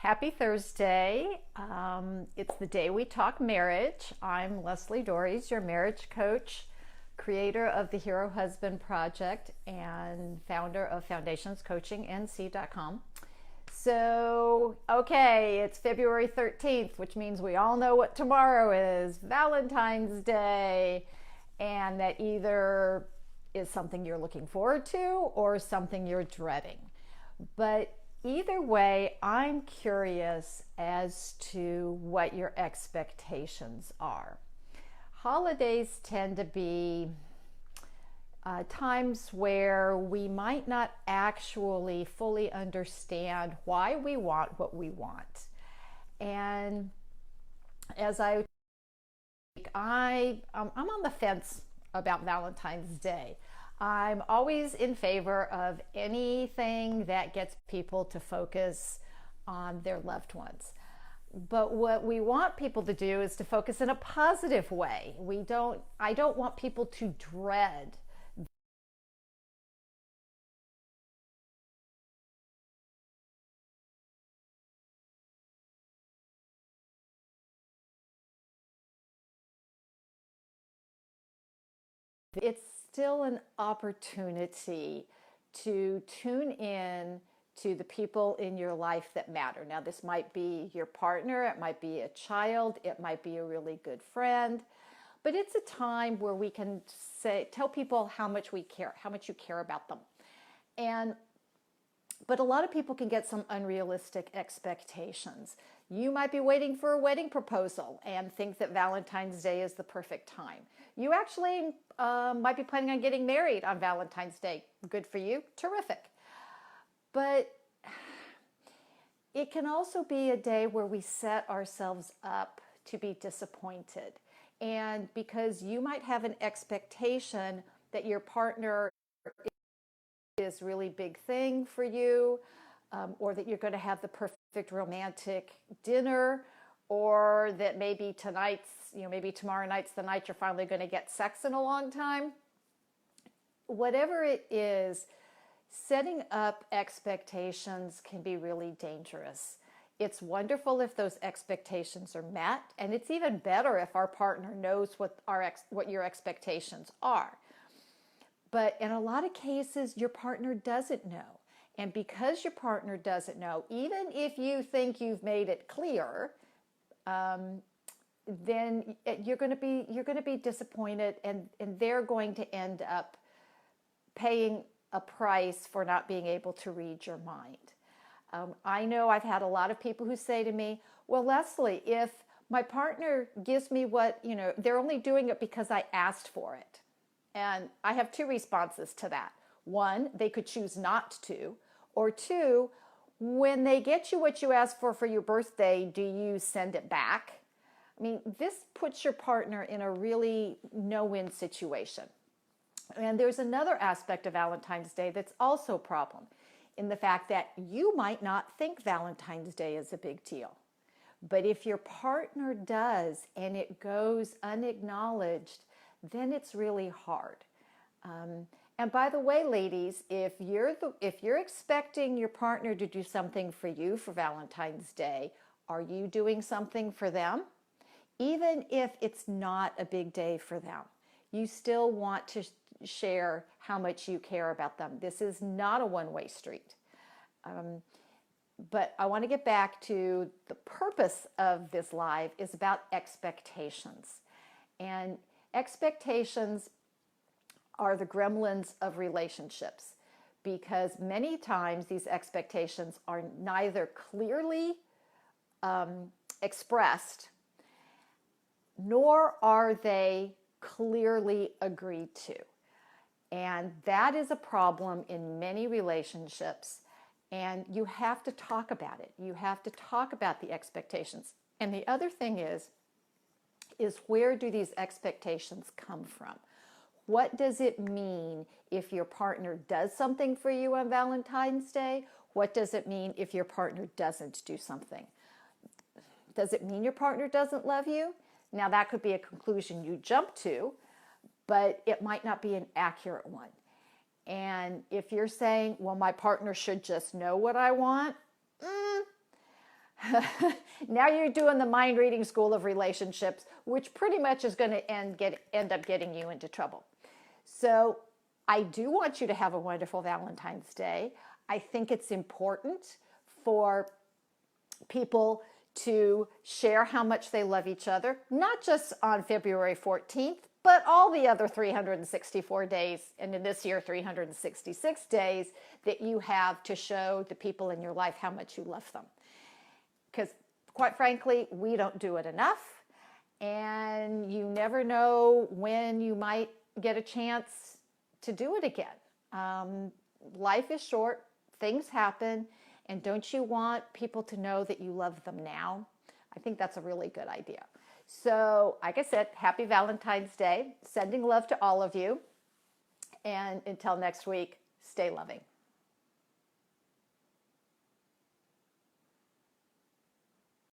Happy Thursday. It's the day we talk marriage. I'm Lesli Dories, your marriage coach, creator of the Hero Husband Project, and founder of foundationscoachingnc.com. Okay, it's February 13th, which means we all know what tomorrow is, Valentine's Day, and that either is something you're looking forward to or something you're dreading. But either way, I'm curious as to what your expectations are. Holidays tend to be times where we might not actually fully understand why we want what we want. And as I'm on the fence about Valentine's Day. I'm always in favor of anything that gets people to focus on their loved ones. But what we want people to do is to focus in a positive way. I don't want people to dread it's still an opportunity to tune in to the people in your life that matter. Now, this might be your partner, it might be a child, it might be a really good friend, but it's a time where we can tell people how much we care, how much you care about them. But a lot of people can get some unrealistic expectations. You might be waiting for a wedding proposal and think that Valentine's Day is the perfect time. You actually might be planning on getting married on Valentine's Day. Good for you. Terrific. But it can also be a day where we set ourselves up to be disappointed. And because you might have an expectation that your partner is really big thing for you, or that you're going to have the perfect romantic dinner, or that maybe maybe tomorrow night's the night you're finally going to get sex in a long time. Whatever it is, setting up expectations can be really dangerous. It's wonderful if those expectations are met, and it's even better if our partner knows what your expectations are. But in a lot of cases, your partner doesn't know. And because your partner doesn't know, even if you think you've made it clear, then you're going to be disappointed, and they're going to end up paying a price for not being able to read your mind. I know I've had a lot of people who say to me, well, Lesli, if my partner gives me they're only doing it because I asked for it. And I have two responses to that. One, they could choose not to. Or two, when they get you what you asked for your birthday, do you send it back? I mean, this puts your partner in a really no-win situation. And there's another aspect of Valentine's Day that's also a problem, in the fact that you might not think Valentine's Day is a big deal. But if your partner does and it goes unacknowledged, then it's really hard. And by the way, ladies, if you're expecting your partner to do something for you for Valentine's Day, are you doing something for them? Even if it's not a big day for them, you still want to share how much you care about them. This is not a one-way street. But I want to get back to the purpose of this live is about expectations. And expectations are the gremlins of relationships, because many times these expectations are neither clearly expressed, nor are they clearly agreed to. And that is a problem in many relationships. And you have to talk about it. You have to talk about the expectations. And the other thing is where do these expectations come from? What does it mean if your partner does something for you on Valentine's Day? What does it mean if your partner doesn't do something? Does it mean your partner doesn't love you? Now, that could be a conclusion you jump to, but it might not be an accurate one. And if you're saying, well, my partner should just know what I want, Now you're doing the mind reading school of relationships, which pretty much is going to end up getting you into trouble. So I do want you to have a wonderful Valentine's Day. I think it's important for people to share how much they love each other, not just on February 14th, but all the other 364 days, and in this year, 366 days that you have to show the people in your life how much you love them. Because quite frankly, we don't do it enough, and you never know when you might get a chance to do it again. Life is short, things happen, and don't you want people to know that you love them now? I think that's a really good idea. So, like I said, happy Valentine's Day. Sending love to all of you. And until next week, stay loving.